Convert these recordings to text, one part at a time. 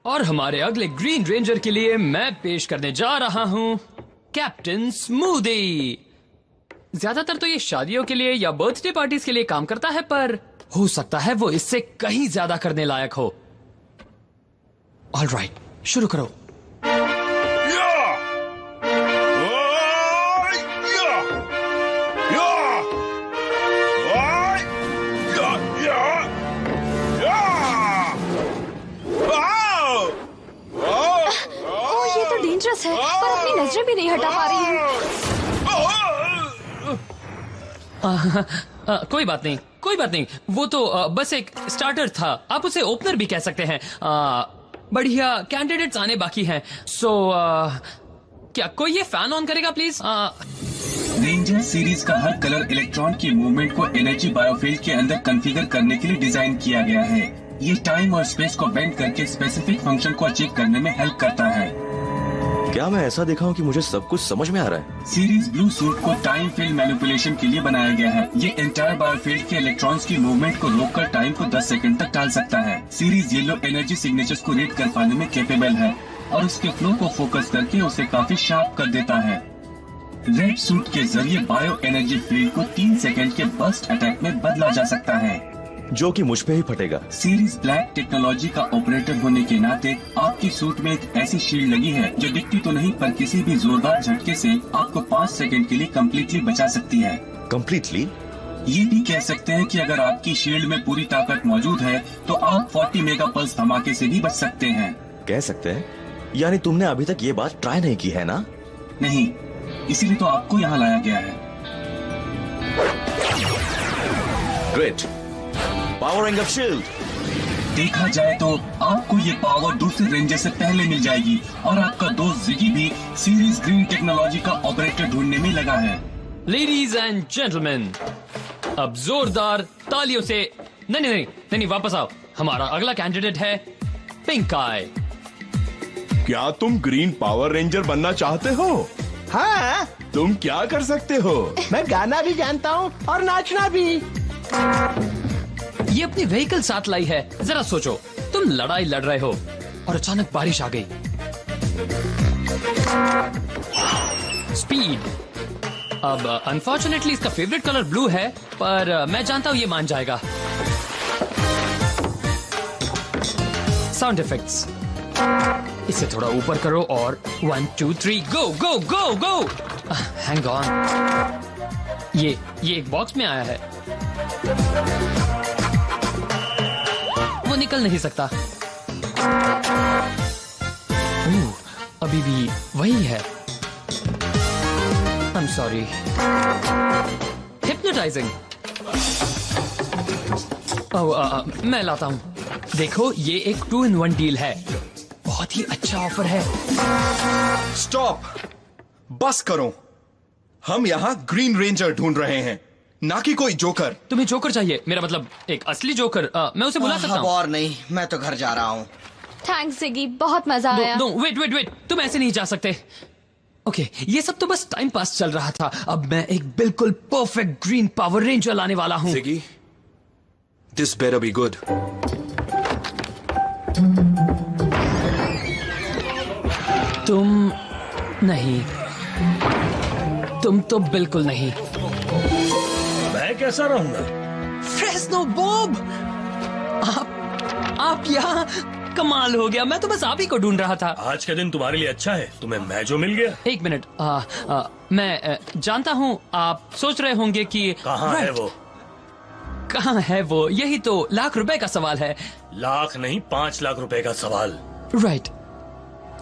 और हमारे अगले ग्रीन रेंजर के लिए मैं पेश करने जा रहा हूँ कैप्टन स्मूदी। ज्यादातर तो ये शादियों के लिए या बर्थडे पार्टीज के लिए काम करता है, पर हो सकता है वो इससे कहीं ज्यादा करने लायक हो। ऑलराइट, शुरू करो। है, पर अपनी नजरें भी नहीं हटा पा रही हूँ। कोई बात नहीं, कोई बात नहीं। वो तो बस एक स्टार्टर था, आप उसे ओपनर भी कह सकते हैं। बढ़िया कैंडिडेट्स आने बाकी हैं। सो क्या कोई ये फैन ऑन करेगा प्लीज? रेंजर सीरीज का हर कलर इलेक्ट्रॉन की मूवमेंट को एनर्जी बायोफील्ड के अंदर कॉन्फ़िगर करने के लिए डिजाइन किया गया है। ये टाइम और स्पेस को बेंड करके स्पेसिफिक फंक्शन को अचीव करने में हेल्प करता है। क्या मैं ऐसा देखा हूँ कि मुझे सब कुछ समझ में आ रहा है? सीरीज ब्लू सूट को टाइम फील्ड मैनिपुलेशन के लिए बनाया गया है। ये एंटायर बायोफील्ड के इलेक्ट्रॉन्स की मूवमेंट को रोककर टाइम को 10 सेकंड तक टाल सकता है। सीरीज येलो एनर्जी सिग्नेचर्स को रीड कर पाने में कैपेबल है और उसके फ्लो को फोकस करके उसे काफी शार्प कर देता है। रेड सूट के जरिए बायो एनर्जी फील्ड को 3 सेकंड के बर्स्ट अटैक में बदला जा सकता है, जो कि मुझ पे ही फटेगा। सीरीज ब्लैक टेक्नोलॉजी का ऑपरेटर होने के नाते आपकी सूट में एक ऐसी शील्ड लगी है जो दिखती तो नहीं पर किसी भी जोरदार झटके से आपको 5 सेकंड के लिए कम्प्लीटली बचा सकती है। कम्प्लीटली? ये भी कह सकते हैं कि अगर आपकी शील्ड में पूरी ताकत मौजूद है तो आप 40 मेगा पल्स धमाके से भी बच सकते हैं। कह सकते हैं? यानी तुमने अभी तक ये बात ट्राई नहीं की है ना? नहीं, इसीलिए तो आपको यहाँ लाया गया है। Great, powering up shield. देखा जाए तो आपको ये पावर दूसरे रेंजर से पहले मिल जाएगी और आपका दोस्त जिगी भी सीरीज ग्रीन टेक्नोलॉजी का ऑपरेटर ढूंढने में लगा है। लेडीज एंड जेंटलमैन, अब जोरदार तालियों से नहीं, वापस आओ। हमारा अगला कैंडिडेट है पिंक आई। क्या तुम ग्रीन पावर रेंजर बनना चाहते हो? हाँ, तुम क्या कर सकते हो? मैं गाना भी जानता हूँ और नाचना भी। ये अपनी व्हीकल साथ लाई है। जरा सोचो, तुम लड़ाई लड़ रहे हो और अचानक बारिश आ गई। स्पीड। अब अनफॉर्चुनेटली इसका फेवरेट कलर ब्लू है, पर मैं जानता हूँ ये मान जाएगा। साउंड इफेक्ट्स, इसे थोड़ा ऊपर करो और 1 2 3 गो गो गो गो। हैंग ऑन, ये एक बॉक्स में आया है, वो निकल नहीं सकता। अभी भी वही है। I'm sorry. Hypnotizing. मैं लाता हूँ। देखो, ये एक 2-in-1 डील है। बहुत ही अच्छा ऑफर है। स्टॉप, बस करो। हम यहाँ ग्रीन रेंजर ढूंढ रहे हैं, ना कि कोई जोकर। तुम्हें जोकर चाहिए? मेरा मतलब एक असली जोकर। मैं उसे बुला सकता हूँ। और नहीं, मैं तो घर जा रहा हूँ। थैंक्स जिगी, बहुत मजा आया। वेट, तुम ऐसे नहीं जा सकते। ओके, ये सब तो बस टाइम पास चल रहा था। अब मैं एक बिल्कुल परफेक्ट ग्रीन पावर रेंजर लाने वाला हूँ। Ziggy, this better be good. तुम नहीं, तुम तो बिल्कुल नहीं। मैं कैसा रहूंगा? फ्रेस्नो बॉब, आप यहाँ? कमाल हो गया, मैं तो बस आप ही को ढूंढ रहा था। आज का दिन तुम्हारे लिए अच्छा है, तुम्हें मैं जो मिल गया। एक मिनट, मैं जानता हूँ आप सोच रहे होंगे कि कहाँ है वो? कहाँ है वो? यही तो लाख रुपए का सवाल है। लाख नहीं, 5 लाख रुपए का सवाल। राइट।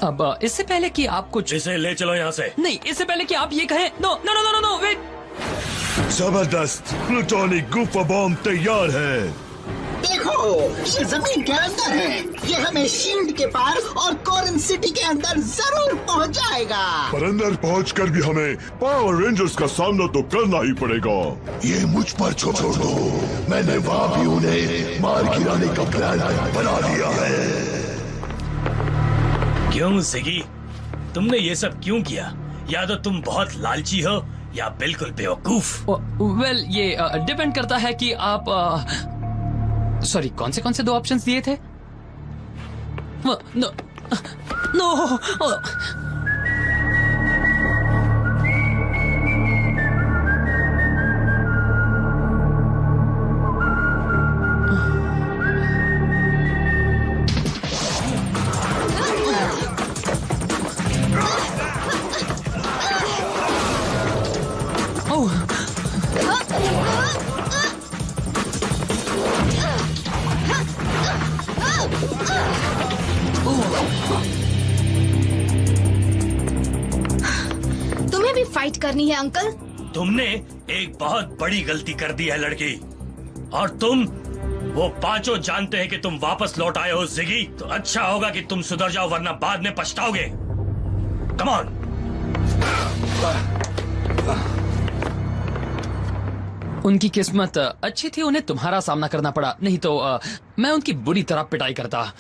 अब इससे पहले कि आप कुछ, इसे ले चलो यहाँ से। नहीं, इससे पहले कि आप ये कहें, नो, वेट। जबरदस्त प्लूटोनिक गुफा बॉम्ब तैयार है। देखो, ये जमीन के अंदर है। ये हमें शील्ड के पार और कोरन सिटी के अंदर जरूर पहुंच जाएगा। पर अंदर पहुंचकर भी हमें पावर रेंजर्स का सामना तो करना ही पड़ेगा। ये मुझ पर छोड़ दो, मैंने वहाँ भी उन्हें मार गिराने का प्लान बना लिया है। क्यों जिगी, तुमने ये सब क्यों किया? या तो तुम बहुत लालची हो या बिल्कुल बेवकूफ। वेल, ये डिपेंड करता है कि आप सॉरी, कौन से 2 ऑप्शंस दिए थे? नो नो तुम्हें भी फाइट करनी है अंकल? तुमने एक बहुत बड़ी गलती कर दी है लड़की, और तुम वो पांचों जानते हैं कि तुम वापस लौट आए हो जिगी। तो अच्छा होगा कि तुम सुधर जाओ, वरना बाद में पछताओगे। Come on. उनकी किस्मत अच्छी थी, उन्हें तुम्हारा सामना करना पड़ा, नहीं तो मैं उनकी बुरी तरह पिटाई करता।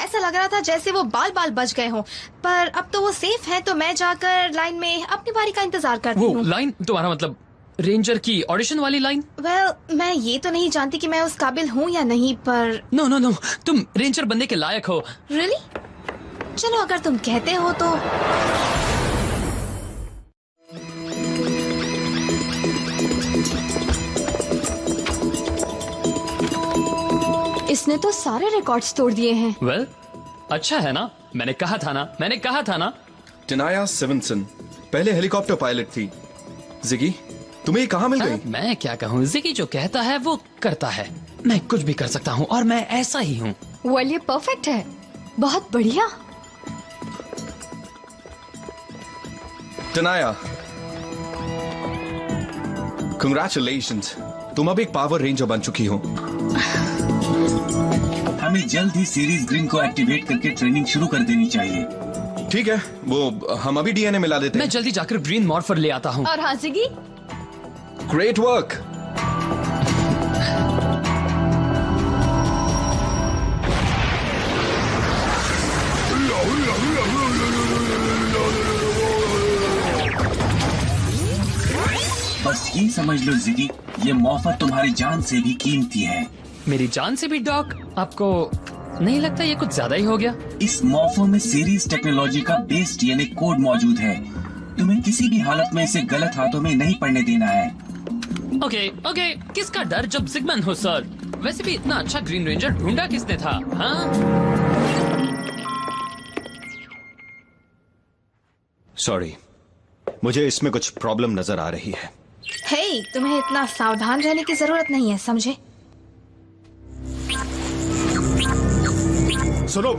ऐसा लग रहा था जैसे वो बाल बाल बच गए हों, पर अब तो वो सेफ है, तो मैं जाकर लाइन में अपनी बारी का इंतजार करती वो हूँ। लाइन तुम्हारा मतलब रेंजर की ऑडिशन वाली लाइन? मैं ये तो नहीं जानती कि मैं उस काबिल हूँ या नहीं, पर नो नो नो, तुम रेंजर बनने के लायक हो। रियली? चलो अगर तुम कहते हो तो। इसने तो सारे रिकॉर्ड्स तोड़ दिए हैं। वेल, अच्छा है ना, मैंने कहा था ना। टिनाया सिमनसन पहले हेलीकॉप्टर पायलट थी। जिगी, तुम्हें ये कहाँ मिल गई? मैं क्या कहूँ, जिगी जो कहता है वो करता है। मैं कुछ भी कर सकता हूँ और मैं ऐसा ही हूँ। वेल, ये परफेक्ट है, बहुत बढ़िया। टिनाया, कंग्रेचुलेशंस, तुम अब एक पावर रेंजर बन चुकी हो। हमें जल्द ही सीरीज ग्रीन को एक्टिवेट करके ट्रेनिंग शुरू कर देनी चाहिए। ठीक है, वो हम अभी डीएनए मिला देते मैं हैं। जल्दी जाकर ग्रीन मॉर्फर ले आता हूँ। और हाँ जिगी, ग्रेट वर्क। बस ये समझ लो जिगी, ये मॉर्फर तुम्हारी जान से भी कीमती है। मेरी जान से भी डॉक? आपको नहीं लगता ये कुछ ज्यादा ही हो गया? इस मॉर्फर में सीरीज टेक्नोलॉजी का बेस डीएनए कोड मौजूद है। तुम्हें किसी भी हालत में इसे गलत हाथों में नहीं पड़ने देना है। ओके, किसका डर जब जिगमैन हो सर। वैसे भी इतना अच्छा ग्रीन रेंजर ढूंढा किसने था? हाँ? सॉरी, मुझे इसमें कुछ प्रॉब्लम नजर आ रही है। हे, तुम्हें इतना सावधान रहने की जरूरत नहीं है, समझे? सुनो,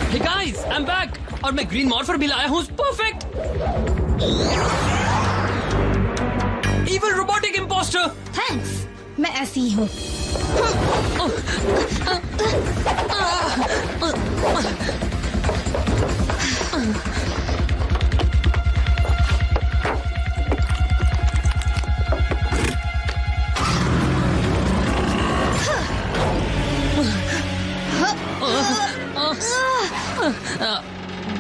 Hey guys, I'm back और मैं ग्रीन मॉर्फर भी लाया हूँ। Perfect. Evil robotic imposter। Thanks, मैं ऐसी ही हूँ।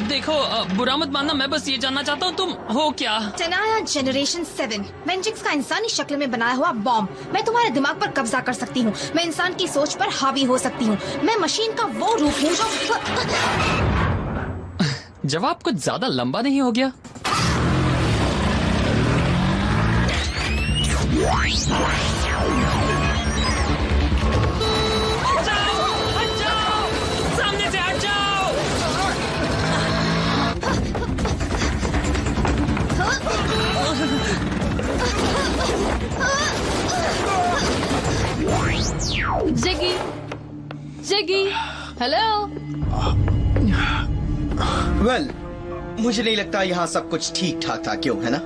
देखो, बुरा मत मानना, मैं बस ये जानना चाहता हूँ तुम हो क्या? टिनाया जनरेशन 7 वेंजिक्स का इंसानी शक्ल में बनाया हुआ बॉम्ब। मैं तुम्हारे दिमाग पर कब्जा कर सकती हूँ, मैं इंसान की सोच पर हावी हो सकती हूँ, मैं मशीन का वो रूप हूँ जो। जवाब कुछ ज्यादा लंबा नहीं हो गया? हट जाओ, सामने से हट जाओ। जिगी, हेलो। वेल, मुझे नहीं लगता यहाँ सब कुछ ठीक ठाक था, क्यों, है ना?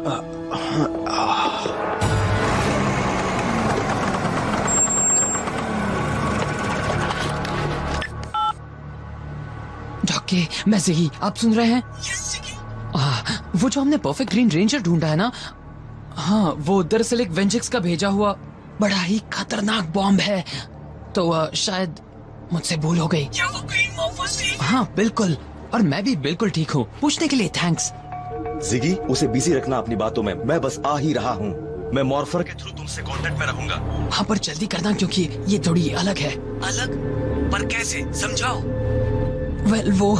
डॉके, मैं जिगी, आप सुन रहे हैं? वो जो हमने परफेक्ट ग्रीन रेंजर ढूंढा है ना, हाँ, वो दरअसल एक वेंजिक्स का भेजा हुआ बड़ा ही खतरनाक बॉम्ब है। तो शायद मुझसे भूल हो गई। क्या वो ग्रीन मॉर्फर्स थी? हाँ बिल्कुल, और मैं भी बिल्कुल ठीक हूँ। पूछने के लिए थैंक्स। जिगी, उसे बिजी रखना अपनी बातों में, मैं बस आ ही रहा हूँ। मैं मॉर्फर के थ्रू तुमसे कांटेक्ट में रहूंगा। हाँ, पर जल्दी करना क्योंकि ये थोड़ी अलग है। अलग? पर कैसे? समझाओ। वेल, वो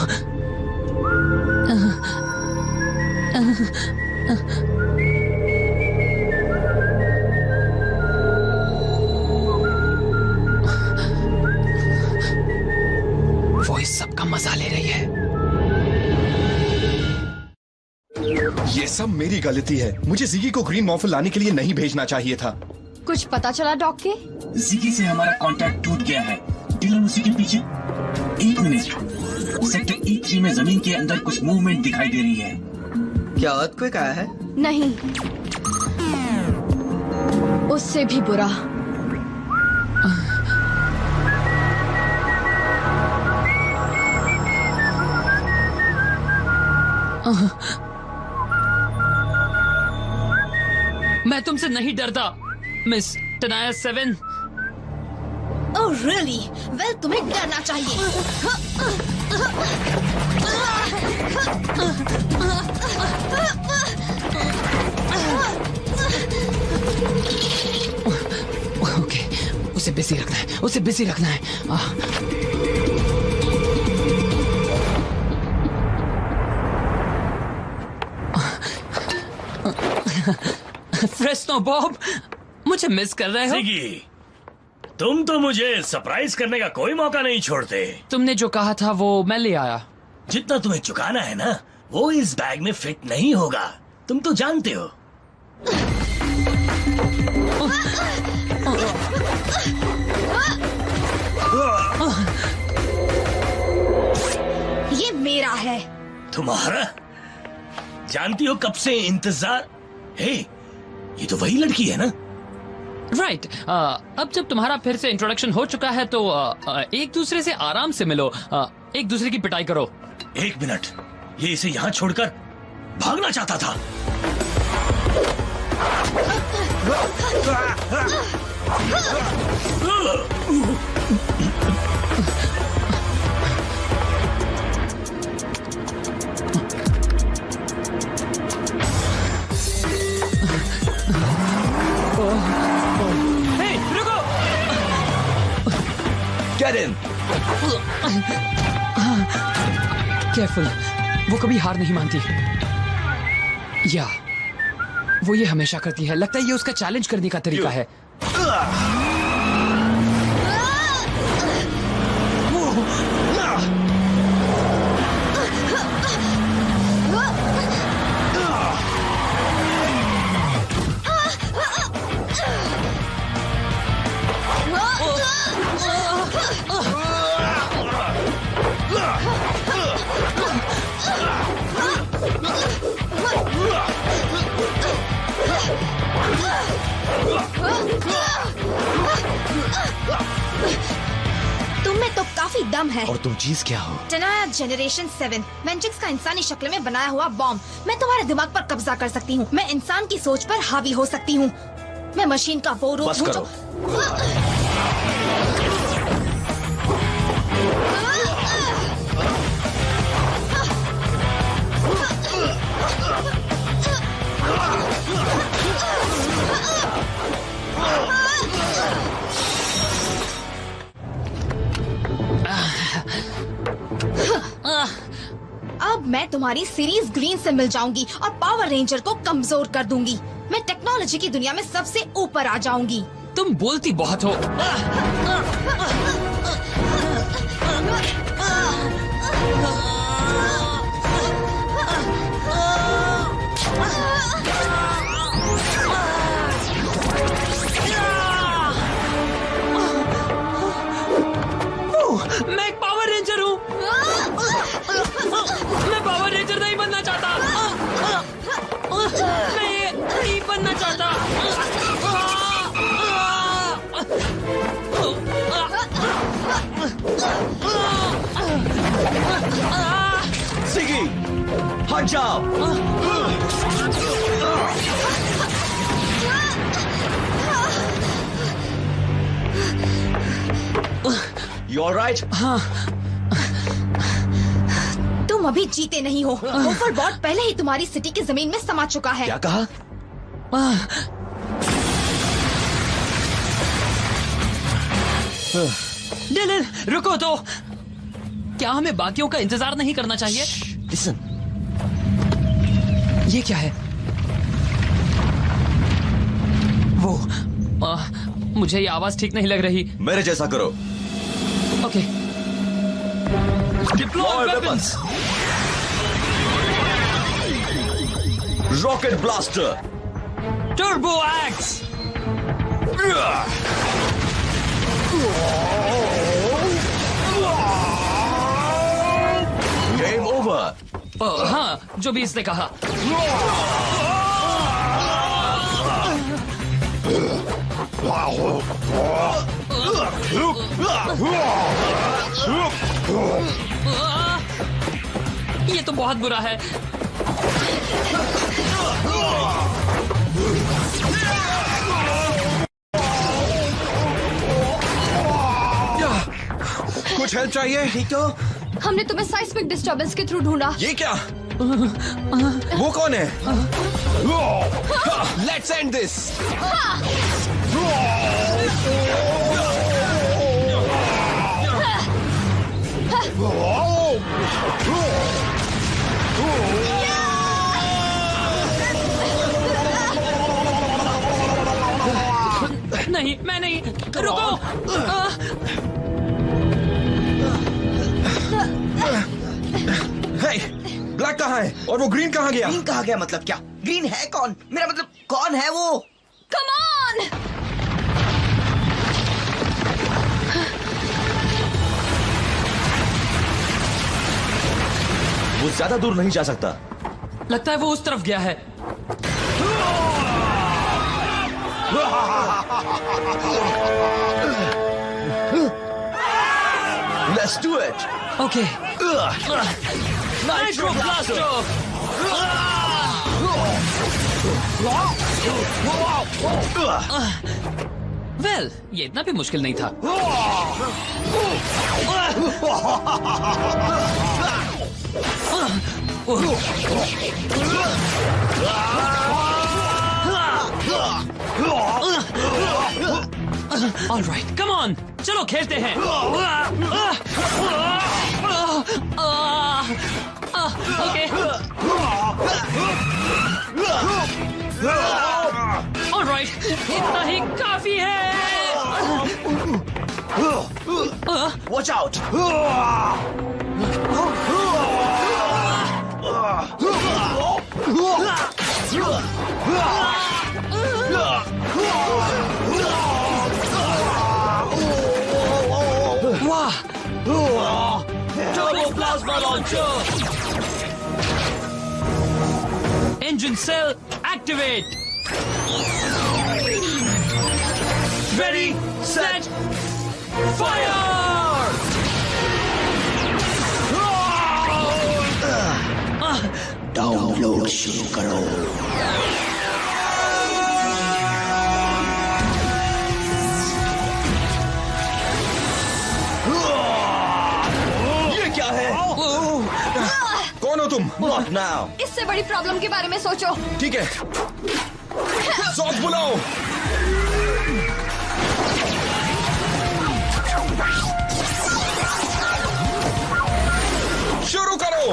इस सब का मजा ले रही है। ये सब मेरी गलती है। मुझे जिगी को ग्रीन मॉर्फल लाने के लिए नहीं भेजना चाहिए था। कुछ पता चला डॉक के? जिगी से हमारा कांटेक्ट टूट गया है। डिलन उसी के पीछे। 1 मिनट, सेक्टर E3 में जमीन के अंदर कुछ मूवमेंट दिखाई दे रही है। क्या अर्थक्वेक आया है? नहीं, उससे भी बुरा। मैं तुमसे नहीं डरता, मिस टनाया 7। Oh really? वेल, तुम्हें डरना चाहिए। ओके, उसे बिजी रखना है, उसे बिजी रखना है। फ्रेस्नो बॉब, मुझे मिस कर रहे हो? जिगी, तुम तो मुझे सरप्राइज करने का कोई मौका नहीं छोड़ते। तुमने जो कहा था वो मैं ले आया। जितना तुम्हें चुकाना है ना, वो इस बैग में फिट नहीं होगा। तुम तो जानते हो। ये मेरा है। तुम्हारा? जानती हो कब से इंतजार। हे, ये तो वही लड़की है ना? राइट। अब जब तुम्हारा फिर से इंट्रोडक्शन हो चुका है तो एक दूसरे से आराम से मिलो, एक दूसरे की पिटाई करो। 1 मिनट, ये इसे यहाँ छोड़कर भागना चाहता था। Get in! केयरफुल, वो कभी हार नहीं मानती। या वो ये हमेशा करती है। लगता है ये उसका चैलेंज करने का तरीका है। तुम्हें तो काफी दम है। और तुम चीज क्या हो? टनाया जनरेशन 7, वेंजिक्स का इंसानी शक्ल में बनाया हुआ बॉम्ब। मैं तुम्हारे दिमाग पर कब्जा कर सकती हूँ। मैं इंसान की सोच पर हावी हो सकती हूँ। मैं मशीन का वो रूप बस हूँ करो। अब मैं तुम्हारी सीरीज ग्रीन से मिल जाऊंगी और पावर रेंजर को कमजोर कर दूंगी। मैं टेक्नोलॉजी की दुनिया में सबसे ऊपर आ जाऊंगी। तुम बोलती बहुत हो। मैं एक पावर रेंजर हूँ। मैं पावर रेंजर नहीं बनना चाहता। मैं ये नहीं बनना चाहता। जिगी, हट जाओ। You all right? हाँ, तुम अभी जीते नहीं हो। ओवरबॉट पहले ही तुम्हारी सिटी की जमीन में समा चुका है। क्या कहा? डिलन, रुको तो। क्या हमें बाकियों का इंतजार नहीं करना चाहिए? लिसन, ये क्या है? वो मुझे ये आवाज ठीक नहीं लग रही। मेरे जैसा करो। Okay. Deploy weapons. Rocket blaster. Turbo x. Game over. हाँ, जो भी इसने कहा। ये तो बहुत बुरा है। कुछ हेल्प चाहिए? ठीक हो? हमने तुम्हें साइस्मिक डिस्टर्बेंस के थ्रू ढूंढा। ये क्या? वो कौन है? Let's end this. नहीं, मैं नहीं। रुको। हे, ब्लैक कहाँ है? और वो ग्रीन कहाँ गया? ग्रीन कहाँ गया मतलब क्या? ग्रीन है कौन? मेरा मतलब कौन है वो? Come on! वो ज्यादा दूर नहीं जा सकता। लगता है वो उस तरफ गया है। Let's do it. Okay. Nitro blaster. Well, ये इतना भी मुश्किल नहीं था। All right, come on, चलो खेलते हैं। Okay. All right, इतना ही काफी है। Watch out! वाह! Turbo plasma launcher! Engine cell activate! Ready, set, fire! Download शुरू करो। ये क्या है? कौन हो तुम? Not now. इससे बड़ी प्रॉब्लम के बारे में सोचो। ठीक है, सॉस बुलाओ। शुरू करो।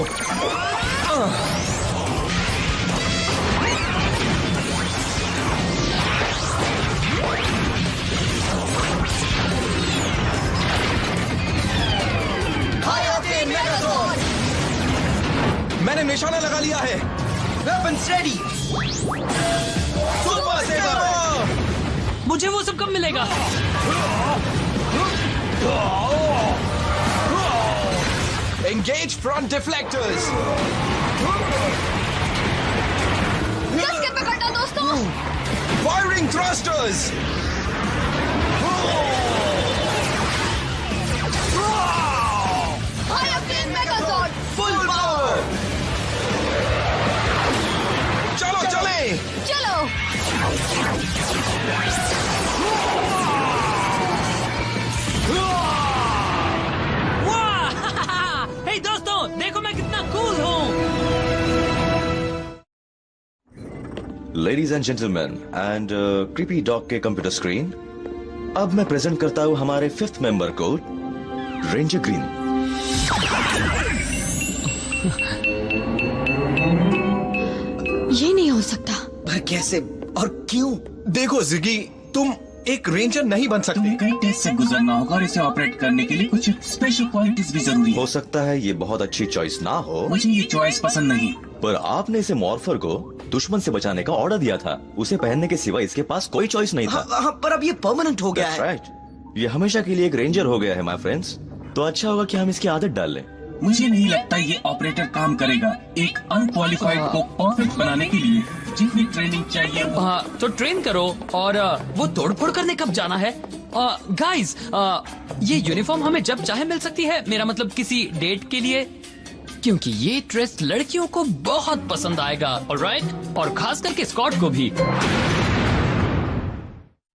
मैंने निशाना लगा लिया है। Weapons ready. Super saver! मुझे वो सब कब मिलेगा? Engage front deflectors. कस के पकड़ना दोस्तों। Firing thrusters. High octane Megazord. Full power. चलो चले। चलो। वाह! हे दोस्तों, देखो मैं कितना कूल हूँ। Ladies and gentlemen, and creepy dog के कंप्यूटर स्क्रीन, अब मैं प्रेजेंट करता हूँ हमारे 5th मेंबर को, रेंजर ग्रीन। ये नहीं हो सकता। पर कैसे और क्यों? देखो जिगी, तुम एक रेंजर नहीं बन सकते। तुम्हें कई टेस्ट से गुजरना होगा और इसे ऑपरेट करने के लिए कुछ स्पेशल क्वालिटीज भी जरूरी है। हो सकता है ये बहुत अच्छी चॉइस ना हो, मुझे ये चॉइस पसंद नहीं। पर आपने इसे मॉर्फर को दुश्मन से बचाने का ऑर्डर दिया था। उसे पहनने के सिवा इसके पास कोई चॉइस नहीं था। हाँ, पर अब ये परमानेंट हो गया That's है। right. ये हमेशा के लिए एक रेंजर हो गया है माय फ्रेंड्स। तो अच्छा होगा कि हम इसकी आदत डाल लें। मुझे नहीं लगता ये ऑपरेटर काम करेगा। एक अनक्वालिफाइड को परफेक्ट बनाने के लिए जितनी ट्रेनिंग चाहिए तो ट्रेन करो। और वो तोड़फोड़ करने कब जाना है? गाइस, ये यूनिफॉर्म हमें जब चाहे मिल सकती है। मेरा मतलब किसी डेट के लिए, क्योंकि ये ड्रेस लड़कियों को बहुत पसंद आएगा। ऑलराइट, और खास करके स्कॉट को भी।